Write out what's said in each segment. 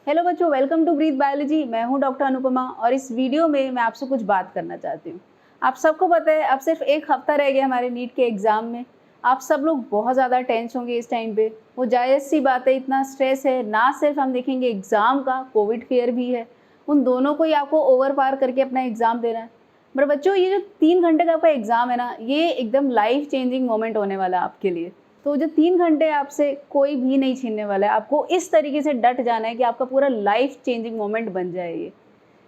Hello बच्चों, welcome to breathe biology. मैं हूं डॉक्टर अनुपमा और इस वीडियो में मैं आपसे कुछ बात करना चाहती हूं। आप सबको पता है अब सिर्फ एक हफ्ता रह गया हमारे नीट के एग्ज़ाम में। आप सब लोग बहुत ज़्यादा टेंस होंगे इस टाइम पे। वो जायज़ सी बात है, इतना स्ट्रेस है। ना सिर्फ हम देखेंगे एग्ज़ाम का, कोविड फेयर भी है। उन दोनों को ही आपको ओवर पार करके अपना एग्ज़ाम देना है। पर बच्चों, ये जो 3 घंटे का आपका एग्ज़ाम है ना, ये एकदम लाइफ चेंजिंग मोमेंट होने वाला है आपके लिए। तो जो 3 घंटे आपसे कोई भी नहीं छीनने वाला है। आपको इस तरीके से डट जाना है कि आपका पूरा लाइफ चेंजिंग मोमेंट बन जाए ये।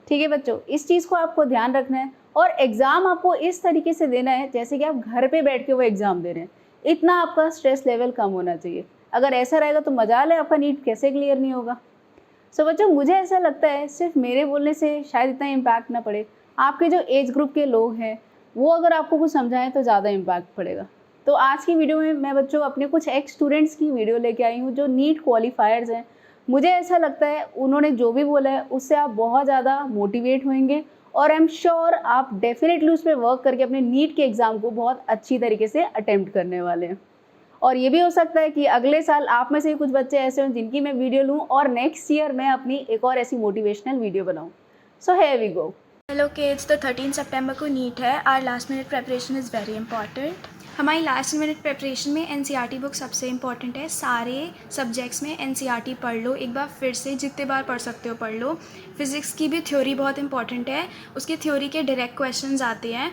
ठीक है बच्चों, इस चीज़ को आपको ध्यान रखना है और एग्ज़ाम आपको इस तरीके से देना है जैसे कि आप घर पे बैठ के वो एग्ज़ाम दे रहे हैं। इतना आपका स्ट्रेस लेवल कम होना चाहिए। अगर ऐसा रहेगा तो मजाल है, आपका नीट कैसे क्लियर नहीं होगा। सो बच्चों, मुझे ऐसा लगता है सिर्फ मेरे बोलने से शायद इतना इम्पैक्ट ना पड़े। आपके जो एज ग्रुप के लोग हैं वो अगर आपको कुछ समझाएं तो ज़्यादा इम्पैक्ट पड़ेगा। तो आज की वीडियो में मैं बच्चों अपने कुछ एक्स स्टूडेंट्स की वीडियो लेके आई हूँ जो नीट क्वालिफायर्स हैं। मुझे ऐसा लगता है उन्होंने जो भी बोला है उससे आप बहुत ज़्यादा मोटिवेट होंगे और आई एम श्योर आप डेफिनेटली उस पर वर्क करके अपने नीट के एग्ज़ाम को बहुत अच्छी तरीके से अटेम्प्ट करने वाले हैं। और ये भी हो सकता है कि अगले साल आप में से कुछ बच्चे ऐसे हों जिनकी मैं वीडियो लूँ और नेक्स्ट ईयर मैं अपनी एक और ऐसी मोटिवेशनल वीडियो बनाऊँ। So here we go. Hello kids, तो 13 सितंबर को नीट है। Our last minute preparation is very important. हमारी लास्ट मिनट प्रेपरेशन में एनसीईआरटी बुक सबसे इंपॉर्टेंट है। सारे सब्जेक्ट्स में एनसीईआरटी पढ़ लो, एक बार फिर से जितने बार पढ़ सकते हो पढ़ लो। फिज़िक्स की भी थ्योरी बहुत इंपॉर्टेंट है। उसकी थ्योरी के डायरेक्ट क्वेश्चंस आते हैं,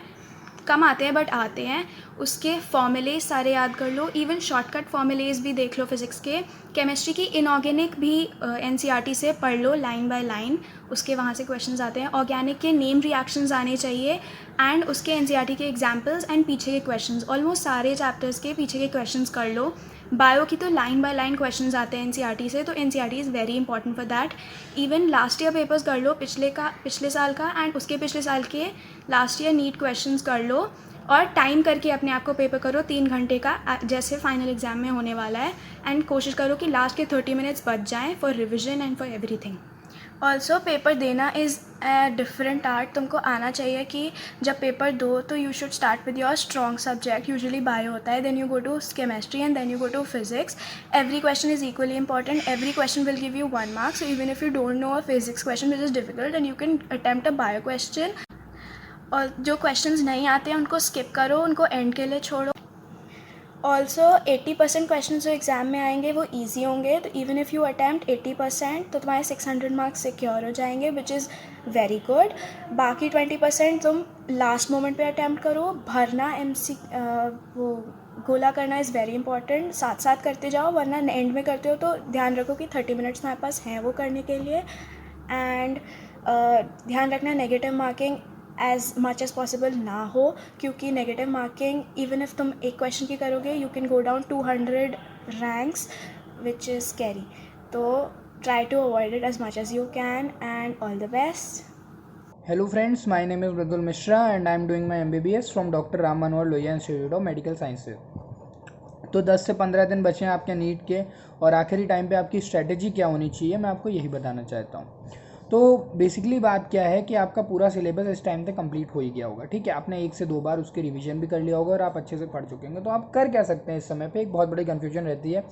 कम आते हैं बट आते हैं। उसके फॉर्मूले सारे याद कर लो, इवन शॉर्टकट फॉर्मूलेज भी देख लो फिज़िक्स के। केमिस्ट्री की इनऑर्गेनिक भी एनसीईआरटी से पढ़ लो लाइन बाय लाइन, उसके वहाँ से क्वेश्चंस आते हैं। ऑर्गेनिक के नेम रिएक्शंस आने चाहिए एंड उसके एनसीईआरटी के एग्जांपल्स एंड पीछे के क्वेश्चंस, ऑलमोस्ट सारे चैप्टर्स के पीछे के क्वेश्चंस कर लो। बायो की तो लाइन बाय लाइन क्वेश्चंस आते हैं एनसीईआरटी से, तो NCERT is very important for that. Even last year papers कर लो, पिछले साल का एंड उसके पिछले साल के लास्ट ईयर नीट क्वेश्चंस कर लो और टाइम करके अपने आप को पेपर करो 3 घंटे का, जैसे फाइनल एग्जाम में होने वाला है। एंड कोशिश करो कि लास्ट के 30 मिनट्स बच जाएँ for revision and for everything. Also paper देना इज़ ए डिफरेंट आर्ट। तुमको आना चाहिए कि जब पेपर दो तो you should start with your strong subject. Usually bio होता है, then you go to chemistry and then you go to physics. Every question is equally important. Every question will give you 1 mark. So even if you don't know a physics question which is difficult and you can attempt a bio question. और जो questions नहीं आते हैं उनको skip करो, उनको and के लिए छोड़ो। ऑल्सो 80% क्वेश्चन जो एग्ज़ाम में आएंगे वो ईजी होंगे, तो इवन इफ़ यू अटैम्प्ट 80% तो तुम्हारे 600 मार्क्स सिक्योर हो जाएंगे, विच इज़ वेरी गुड। बाकी 20% तुम लास्ट मोमेंट पे अटैम्प्ट करो। भरना वो गोला करना इज़ वेरी इंपॉर्टेंट। साथ साथ करते जाओ, वरना एंड में करते हो तो ध्यान रखो कि 30 मिनट्स तुम्हारे पास हैं वो करने के लिए। एंड ध्यान रखना negative marking as much as possible ना हो, क्योंकि नेगेटिव मार्किंग इवन इफ़ तुम एक क्वेश्चन की करोगे you can go down 200 ranks, which is scary. तो try to avoid it as much as you can and all the best. Hello friends, my name is Mridul Mishra and I am doing my MBBS from Dr. Ram Manohar Lohia Institute of Medical Sciences। तो 10 से 15 दिन बचे हैं आपके NEET के और आखिरी time पे आपकी स्ट्रेटेजी क्या होनी चाहिए मैं आपको यही बताना चाहता हूँ। तो बेसिकली बात क्या है कि आपका पूरा सिलेबस इस टाइम तक कंप्लीट हो ही गया होगा, ठीक है। आपने 1 से 2 बार उसके रिवीजन भी कर लिया होगा और आप अच्छे से पढ़ चुके होंगे। तो आप कर क्या सकते हैं इस समय पे, एक बहुत बड़ी कन्फ्यूजन रहती है।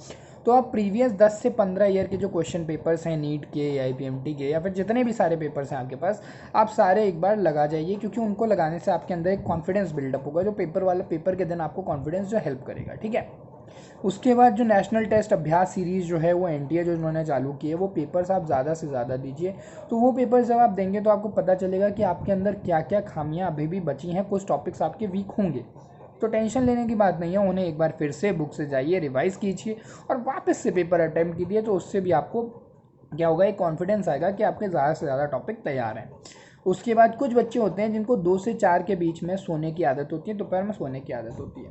तो आप प्रीवियस 10 से 15 ईयर के जो क्वेश्चन पेपर्स हैं नीट के या IPMT के या फिर जितने भी सारे पेपर्स हैं आपके पास, आप सारे एक बार लगा जाइए, क्योंकि उनको लगाने से आपके अंदर एक कॉन्फिडेंस बिल्डअप होगा जो पेपर के दिन आपको कॉन्फिडेंस जो हेल्प करेगा, ठीक है। उसके बाद जो नेशनल टेस्ट अभ्यास सीरीज़ जो है वो NTA जो उन्होंने चालू की है, वो पेपर्स आप ज़्यादा से ज़्यादा दीजिए। तो वो पेपर्स जब आप देंगे तो आपको पता चलेगा कि आपके अंदर क्या क्या खामियां अभी भी बची हैं, कुछ टॉपिक्स आपके वीक होंगे। तो टेंशन लेने की बात नहीं है, उन्हें एक बार फिर से बुक से जाइए, रिवाइज़ कीजिए और वापस से पेपर अटैम्प्ट कीजिए। तो उससे भी आपको क्या होगा, एक कॉन्फिडेंस आएगा कि आपके ज़्यादा से ज़्यादा टॉपिक तैयार हैं। उसके बाद कुछ बच्चे होते हैं जिनको 2 से 4 के बीच में सोने की आदत होती है, दोपहर में सोने की आदत होती है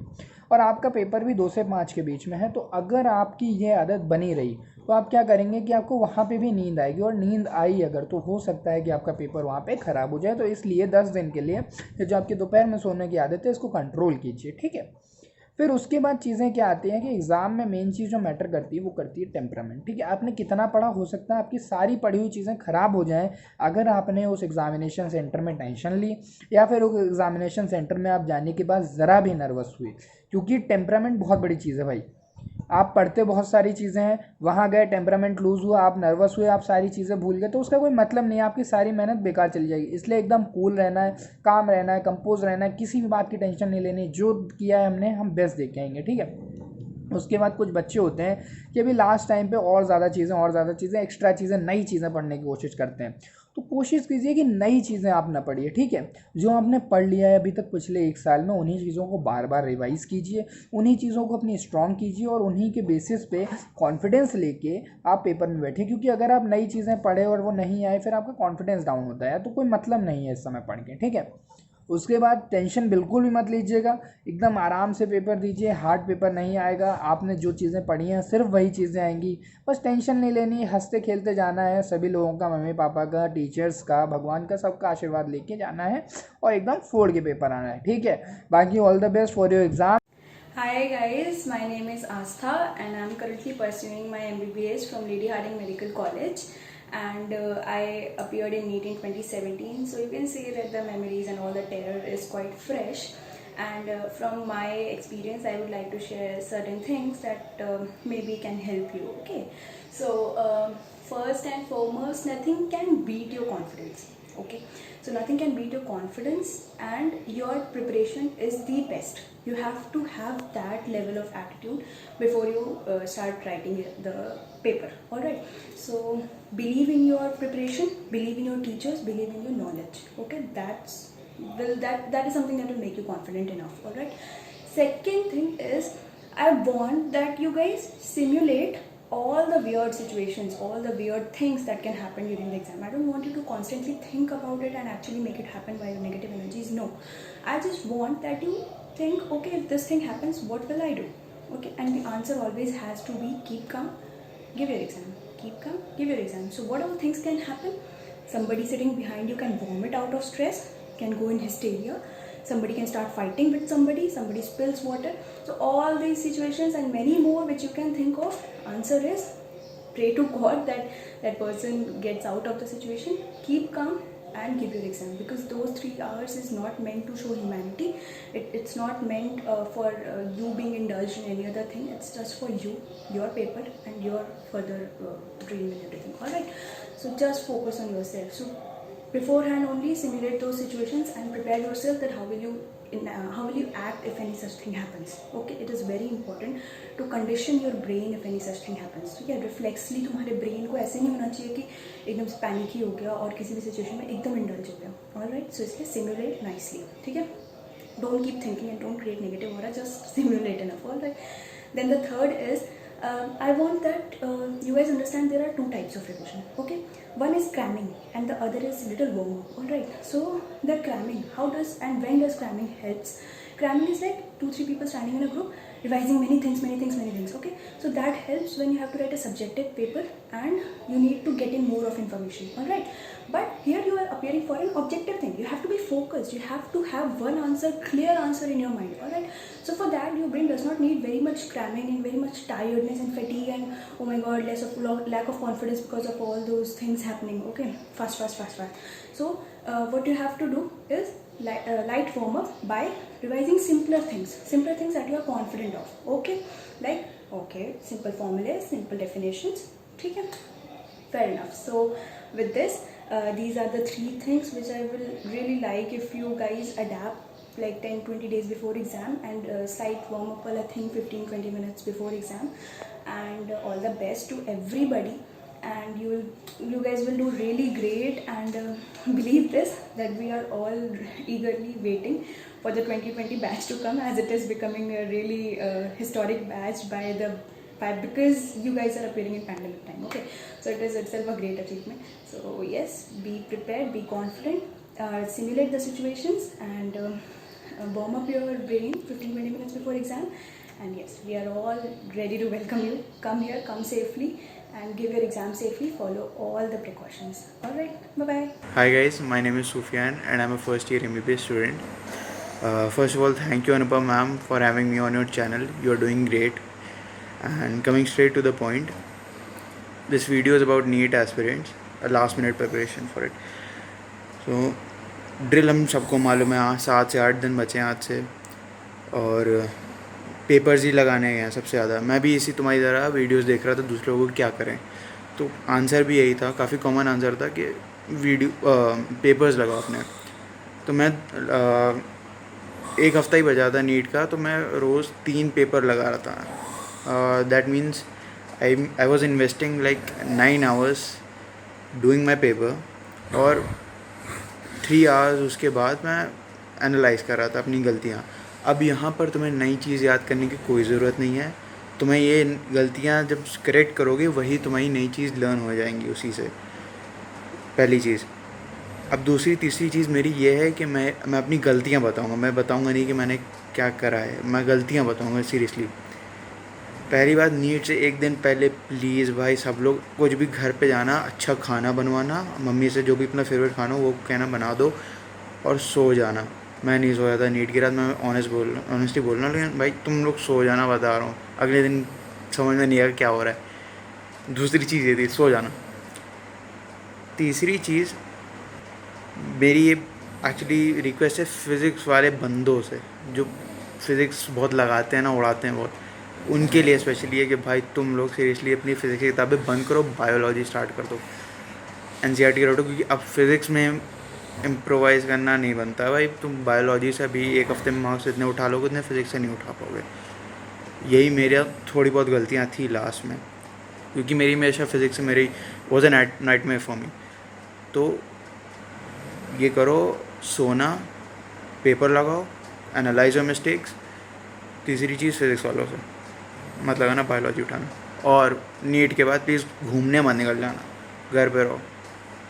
और आपका पेपर भी 2 से 5 के बीच में है। तो अगर आपकी ये आदत बनी रही तो आप क्या करेंगे कि आपको वहाँ पे भी नींद आएगी, और नींद आई अगर तो हो सकता है कि आपका पेपर वहाँ पे ख़राब हो जाए। तो इसलिए 10 दिन के लिए ये जो आपकी दोपहर में सोने की आदत है इसको कंट्रोल कीजिए, ठीक है। फिर उसके बाद चीज़ें क्या आती हैं कि एग्ज़ाम में मेन चीज़ जो मैटर करती है वो करती है टेम्परामेंट, ठीक है। आपने कितना पढ़ा, हो सकता है आपकी सारी पढ़ी हुई चीज़ें ख़राब हो जाएं अगर आपने उस एग्ज़ामिनेशन सेंटर में टेंशन ली या फिर उस एग्ज़ामिनेशन सेंटर में आप जाने के बाद ज़रा भी नर्वस हुए, क्योंकि टेम्परामेंट बहुत बड़ी चीज़ है भाई। आप पढ़ते बहुत सारी चीज़ें हैं, वहाँ गए टेम्परामेंट लूज़ हुआ, आप नर्वस हुए, आप सारी चीज़ें भूल गए, तो उसका कोई मतलब नहीं है, आपकी सारी मेहनत बेकार चली जाएगी। इसलिए एकदम कूल रहना है, काम रहना है, कंपोज रहना है, किसी भी बात की टेंशन नहीं लेनी, जो किया है हमने हम बेस्ट दे के आएंगे, ठीक है। उसके बाद कुछ बच्चे होते हैं कि अभी लास्ट टाइम पे और ज़्यादा चीज़ें एक्स्ट्रा चीज़ें नई चीज़ें पढ़ने की कोशिश करते हैं। तो कोशिश कीजिए कि नई चीज़ें आप ना पढ़िए, ठीक है। जो आपने पढ़ लिया है अभी तक पिछले 1 साल में, उन्हीं चीज़ों को बार बार रिवाइज कीजिए, उन्हीं चीज़ों को अपनी स्ट्रॉन्ग कीजिए और उन्हीं के बेसिस पे कॉन्फिडेंस लेके आप पेपर में बैठिए। क्योंकि अगर आप नई चीज़ें पढ़े और वो नहीं आए, फिर आपका कॉन्फिडेंस डाउन होता है, तो कोई मतलब नहीं है इस समय पढ़ के, ठीक है। उसके बाद टेंशन बिल्कुल भी मत लीजिएगा, एकदम आराम से पेपर दीजिए, हार्ड पेपर नहीं आएगा। आपने जो चीज़ें पढ़ी हैं सिर्फ वही चीज़ें आएंगी, बस टेंशन नहीं लेनी, हंसते खेलते जाना है, सभी लोगों का, मम्मी पापा का, टीचर्स का, भगवान का, सबका आशीर्वाद लेके जाना है और एकदम फोड़ के पेपर आना है, ठीक है। बाकी all the best for your exam. Hi guys, my name is Astha and I'm currently pursuing my MBBS from Lady Hardinge Medical College, and I appeared in NEET in 2017, so you can see that the memories and all the terror is quite fresh. And from my experience I would like to share certain things that maybe can help you. Okay, so first and foremost, nothing can beat your confidence. Okay, so nothing can beat your confidence, and your preparation is the best. You have to have that level of attitude before you start writing the paper. All right, so believe in your preparation, believe in your teachers, believe in your knowledge. Okay, that is something that will make you confident enough. All right, second thing is, I want that you guys simulate all the weird situations, all the weird things that can happen during the exam. I don't want you to constantly think about it and actually make it happen by the negative energies. No, I just want that you think, okay, if this thing happens, what will I do? Okay, and the answer always has to be keep calm, give your exam. Keep calm, give your exam. So what all things can happen? Somebody sitting behind you can vomit out of stress, can go in hysteria, somebody can start fighting with somebody spills water. So all these situations and many more which you can think of, answer is pray to God that that person gets out of the situation. Keep calm and give your exam, because those 3 hours is not meant to show humanity. It's not meant for you being indulged in any other thing. It's just for you, your paper and your further dream and everything. Alright, so just focus on yourself. So beforehand only simulate those situations and prepare yourself that how will you act if any such thing happens. Okay, it is very important to condition your brain if any such thing happens. ठीक है, रिफ्लेक्सली तुम्हारे brain को ऐसे नहीं होना चाहिए कि एकदम से पैनिक ही हो गया और किसी भी सिचुएशन में एकदम इंडल्ज हो गया. ऑलराइट, सो इसलिए सिमुलेट नाइसली. ठीक है, don't keep thinking and don't create negative aura, just simulate enough. Alright, then the third is, I want that you guys understand there are 2 types of revision. Okay, one is cramming and the other is little warm up. Alright, so the cramming, how does and when does cramming helps? Cramming is like 2-3 people standing in a group revising many things. Okay, so that helps when you have to write a subjective paper and you need to get in more of information. Alright, but here you are appearing for an objective thing. You have to be focused, you have to have one answer, clear answer in your mind. Alright, so for that your brain does not need very much cramming and very much tiredness and fatigue and oh my god, lack of confidence because of all those things happening. Okay, fast. So what you have to do is light warm up by revising simpler things that you are confident of. Okay, like simple formulas, simple definitions. ठीक है, fair enough. So with this, these are the 3 things which I will really like if you guys adapt like 10-20 days before exam, and slight warm up wala thing 15-20 minutes before exam. And all the best to everybody, and you guys will do really great. And believe this, that we are all eagerly waiting for the 2020 batch to come, as it is becoming a really historic batch because you guys are appearing in pandemic time. Okay, so it is itself a great achievement. So yes, be prepared, be confident, simulate the situations, and warm up your brain 15-20 minutes before exam. And yes, we are all ready to welcome you. Come here, come safely and give your exam safely. Follow all the precautions. Alright, bye-bye. Hi guys, my name is Sufyan and I'm a first year MBBS student. First of all, thank you Anupam ma'am for having me on your channel. You are doing great. And coming straight to the point, this video is about NEET aspirants, a last minute preparation for it. So drill हम सबको मालूम है, 7 से 8 दिन बचे हैं आज से, और पेपर्स ही लगाने हैं सबसे ज़्यादा। मैं भी इसी तुम्हारी तरह वीडियोस देख रहा था दूसरे लोगों को क्या करें, तो आंसर भी यही था, काफ़ी कॉमन आंसर था कि पेपर्स लगाओ अपने। तो मैं एक हफ़्ता ही बचा था नीट का, तो मैं रोज़ 3 पेपर लगा रहा था। That means I was investing like 9 hours doing my paper, और 3 आवर्स उसके बाद मैं एनालाइज कर रहा था अपनी गलतियाँ। अब यहाँ पर तुम्हें नई चीज़ याद करने की कोई ज़रूरत नहीं है। तुम्हें ये गलतियाँ जब करेक्ट करोगे वही तुम्हारी नई चीज़ लर्न हो जाएंगी उसी से, पहली चीज़। अब दूसरी तीसरी चीज़ मेरी ये है कि मैं अपनी गलतियाँ बताऊँगा। मैं बताऊँगा नहीं कि मैंने क्या करा है, मैं गलतियाँ बताऊँगा सीरियसली। पहली बात, नीट से एक दिन पहले प्लीज़ भाई सब लोग कुछ भी घर पे जाना, अच्छा खाना बनवाना, मम्मी से जो भी अपना फेवरेट खाना हो वो कहना बना दो, और सो जाना। मैं नहीं सोया था नीट की रात, मैं ऑनेस्टली बोल रहा हूँ, लेकिन भाई तुम लोग सो जाना, बता रहा हूँ। अगले दिन समझ में नहीं आएगा क्या हो रहा है। दूसरी चीज़ ये थी, सो जाना। तीसरी चीज़ मेरी ये एक्चुअली रिक्वेस्ट है फ़िज़िक्स वाले बंदों से, जो फ़िज़िक्स बहुत लगाते हैं ना, उड़ाते हैं बहुत, उनके लिए स्पेशली है कि भाई तुम लोग सीरियसली अपनी फ़िज़िक्स की किताबें बंद करो, बायोलॉजी स्टार्ट कर दो, एनसीईआरटी रटो, क्योंकि अब फ़िज़िक्स में इम्प्रोवाइज़ करना नहीं बनता भाई। तुम बायोलॉजी से अभी एक हफ्ते में मार्क्स इतने उठा लोगे उतने फ़िज़िक्स से नहीं उठा पाओगे। यही मेरा थोड़ी बहुत गलतियाँ थी लास्ट में, क्योंकि मेरी हमेशा फ़िज़िक्स से मेरी was a nightmare for me. तो ये करो, सोना, पेपर लगाओ, एनालाइज योर मिस्टेक्स। तीसरी चीज़, फ़िज़िक्स वालों से मत लगाना बायोलॉजी उठाना, और नीट के बाद प्लीज़ घूमने मत निकल जाना, घर पे रहो।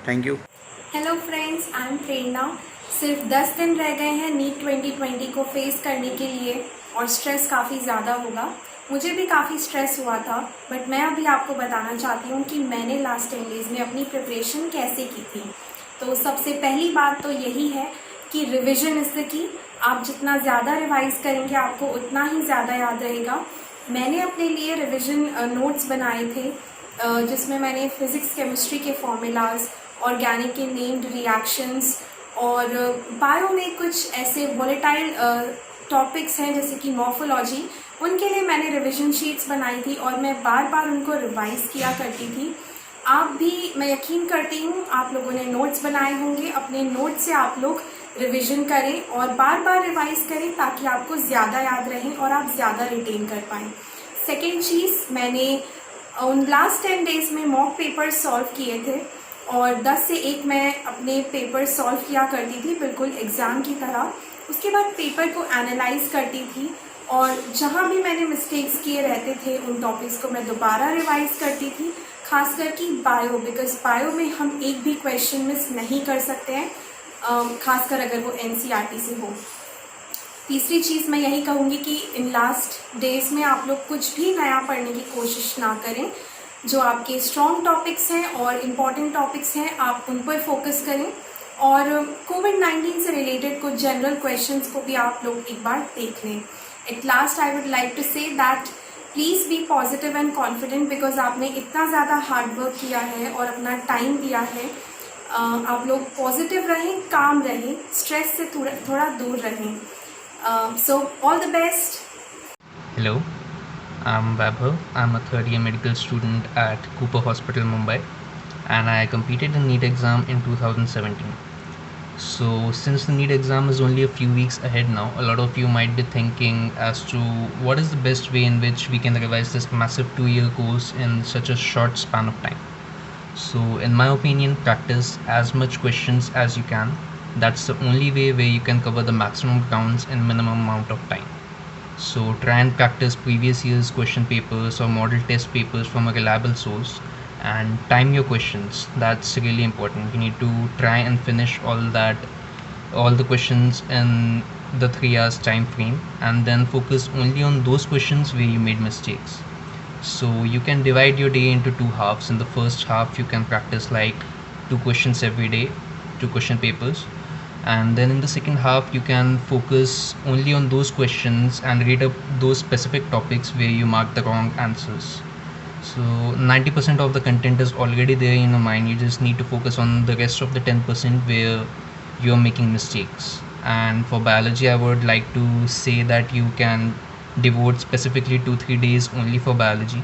Thank you. Hello friends, I am Prerna. सिर्फ 10 दिन रह गए हैं नीट 2020 को फेस करने के लिए, और स्ट्रेस काफ़ी ज़्यादा होगा। मुझे भी काफ़ी स्ट्रेस हुआ था, बट मैं अभी आपको बताना चाहती हूँ कि मैंने लास्ट 10 डेज़ में अपनी प्रिपरेशन कैसे की थी। तो सबसे पहली बात तो यही है कि रिविज़न इज़ द की। आप जितना ज़्यादा रिवाइज़ करेंगे आपको उतना ही ज़्यादा याद रहेगा। मैंने अपने लिए रिविज़न नोट्स बनाए थे, जिसमें मैंने फ़िज़िक्स केमिस्ट्री के फॉर्मूलाज, ऑर्गेनिक के नेम्ड रिएक्शंस, और बायो में कुछ ऐसे वोलेटाइल टॉपिक्स हैं जैसे कि मॉर्फोलॉजी, उनके लिए मैंने रिवीजन शीट्स बनाई थी, और मैं बार बार उनको रिवाइज़ किया करती थी। आप भी, मैं यकीन करती हूँ आप लोगों ने नोट्स बनाए होंगे, अपने नोट से आप लोग रिवीजन करें और बार बार रिवाइज़ करें, ताकि आपको ज़्यादा याद रहे और आप ज़्यादा रिटेन कर पाएँ। सेकेंड चीज़, मैंने उन लास्ट 10 डेज़ में मॉक पेपर सॉल्व किए थे, और 10 से 1 मैं अपने पेपर सॉल्व किया करती थी, बिल्कुल एग्ज़ाम की तरह। उसके बाद पेपर को एनालाइज करती थी, और जहाँ भी मैंने मिस्टेक्स किए रहते थे उन टॉपिक्स को मैं दोबारा रिवाइज़ करती थी, खासकर कि बायो, बिकॉज बायो में हम एक भी क्वेश्चन मिस नहीं कर सकते हैं, खासकर अगर वो एनसीईआरटी से हो। तीसरी चीज़ मैं यही कहूँगी कि इन लास्ट डेज़ में आप लोग कुछ भी नया पढ़ने की कोशिश ना करें। जो आपके स्ट्रॉन्ग टॉपिक्स हैं और इम्पॉर्टेंट टॉपिक्स हैं आप उन पर फोकस करें, और कोविड-19 से रिलेटेड कुछ जनरल क्वेश्चंस को भी आप लोग एक बार देख लें। At last I would like to say that please be positive and confident, because आपने इतना ज़्यादा हार्ड वर्क किया है और अपना टाइम दिया है। आप लोग पॉजिटिव रहें, काम रहें, स्ट्रेस से थोड़ा दूर रहें। So all the best. Hello, I'm Vaibhav. I'm a third year medical student at Cooper Hospital, Mumbai, and I competed the NEET exam in 2017. So, since the NEET exam is only a few weeks ahead now, a lot of you might be thinking as to what is the best way in which we can revise this massive 2-year course in such a short span of time. So, in my opinion, practice as much questions as you can. That's the only way where you can cover the maximum grounds in minimum amount of time. So try and practice previous year's question papers or model test papers from a reliable source, and time your questions. That's really important. You need to try and finish all the questions in the 3 hours time frame, and then focus only on those questions where you made mistakes. So you can divide your day into 2 halves. In the first half you can practice like 2 questions every day, 2 question papers, and then in the second half you can focus only on those questions and read up those specific topics where you mark the wrong answers. So 90% of the content is already there in your mind. You just need to focus on the rest of the 10% where you are making mistakes. And for biology I would like to say that you can devote specifically 2-3 days only for biology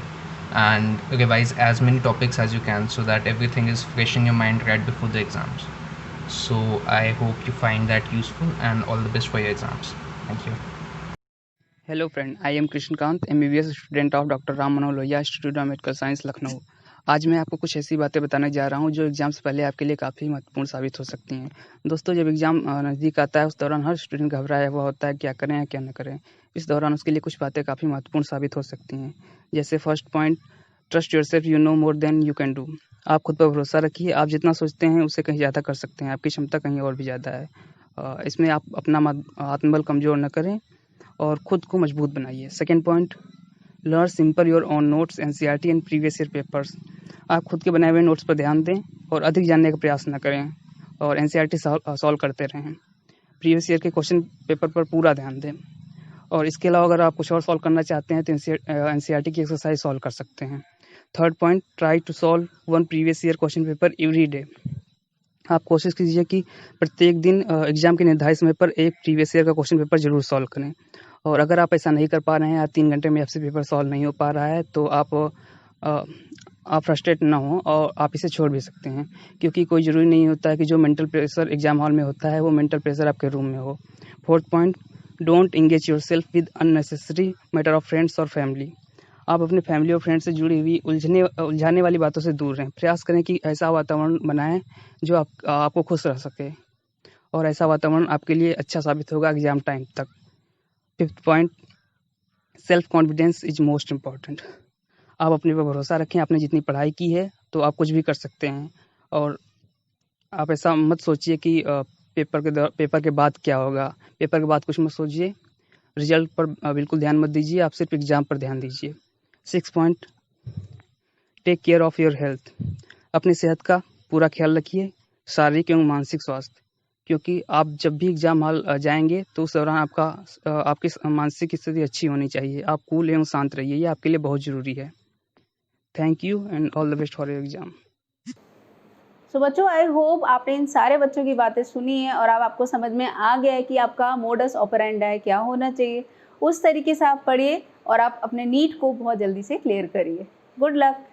and revise as many topics as you can so that everything is fresh in your mind right before the exams. So I hope you find that useful, and all the best for your exams. Thank you. Hello friend, I am Krishnakant, MBBS student of doctor Ram Manohar Lohia, institute of medical science, Lucknow. आज मैं आपको कुछ ऐसी बातें बताने जा रहा हूं जो एग्ज़ाम से पहले आपके लिए काफ़ी महत्वपूर्ण साबित हो सकती हैं। दोस्तों, जब एग्ज़ाम नज़दीक आता है उस दौरान हर स्टूडेंट घबराया हुआ होता है, क्या करें या क्या ना करें। इस दौरान उसके लिए कुछ बातें काफ़ी महत्वपूर्ण साबित हो सकती हैं। जैसे first point, trust yourself, you know more than you can do. आप खुद पर भरोसा रखिए, आप जितना सोचते हैं उससे कहीं ज़्यादा कर सकते हैं, आपकी क्षमता कहीं और भी ज़्यादा है। इसमें आप अपना आत्मबल कमज़ोर न करें और खुद को मजबूत बनाइए। Second point, learn simple your own notes, NCERT and previous year papers. आप खुद के बनाए हुए नोट्स पर ध्यान दें और अधिक जानने का प्रयास न करें और NCERT सॉल्व करते रहें। प्रीवियस ईयर के क्वेश्चन पेपर पर पूरा ध्यान दें। और इसके अलावा अगर आप कुछ और सॉल्व करना चाहते हैं तो NCERT की एक्सरसाइज सॉल्व कर सकते हैं। Third point, try to solve one previous year question paper every day. आप कोशिश कीजिए कि प्रत्येक दिन एग्ज़ाम के निर्धारित समय पर एक प्रीवियस ईयर का क्वेश्चन पेपर ज़रूर सॉल्व करें। और अगर आप ऐसा नहीं कर पा रहे हैं या 3 घंटे में आपसे पेपर सॉल्व नहीं हो पा रहा है तो आप फ्रस्ट्रेट ना हों और आप इसे छोड़ भी सकते हैं, क्योंकि कोई ज़रूरी नहीं होता है कि जो मेंटल प्रेशर एग्ज़ाम हॉल में होता है वो मेंटल प्रेशर आपके रूम में हो। Fourth point, don't engage yourself with unnecessary matter of friends और फैमिली। आप अपने फैमिली और फ्रेंड्स से जुड़ी हुई उलझाने वाली बातों से दूर रहें। प्रयास करें कि ऐसा वातावरण बनाएं जो आपको खुश रख सके, और ऐसा वातावरण आपके लिए अच्छा साबित होगा एग्ज़ाम टाइम तक। Fifth point, self confidence is most important. आप अपने पर भरोसा रखें, आपने जितनी पढ़ाई की है तो आप कुछ भी कर सकते हैं। और आप ऐसा मत सोचिए कि पेपर के बाद क्या होगा। पेपर के बाद कुछ मत सोचिए, रिजल्ट पर बिल्कुल ध्यान मत दीजिए, आप सिर्फ एग्ज़ाम पर ध्यान दीजिए। 6 point, take care of your health. अपनी सेहत का पूरा ख्याल रखिए, शारीरिक एवं मानसिक स्वास्थ्य, क्योंकि आप जब भी एग्ज़ाम हॉल जाएंगे तो उस दौरान आपकी मानसिक स्थिति अच्छी होनी चाहिए। आप कूल एवं शांत रहिए, ये आपके लिए बहुत ज़रूरी है। Thank you and all the best for your exam. So बच्चों, आई होप आपने इन सारे बच्चों की बातें सुनी हैं और अब आपको समझ में आ गया है कि आपका मोडस ऑपरेंडी क्या होना चाहिए। उस तरीके से आप पढ़िए और आप अपने नीट को बहुत जल्दी से क्लियर करिए। Good luck.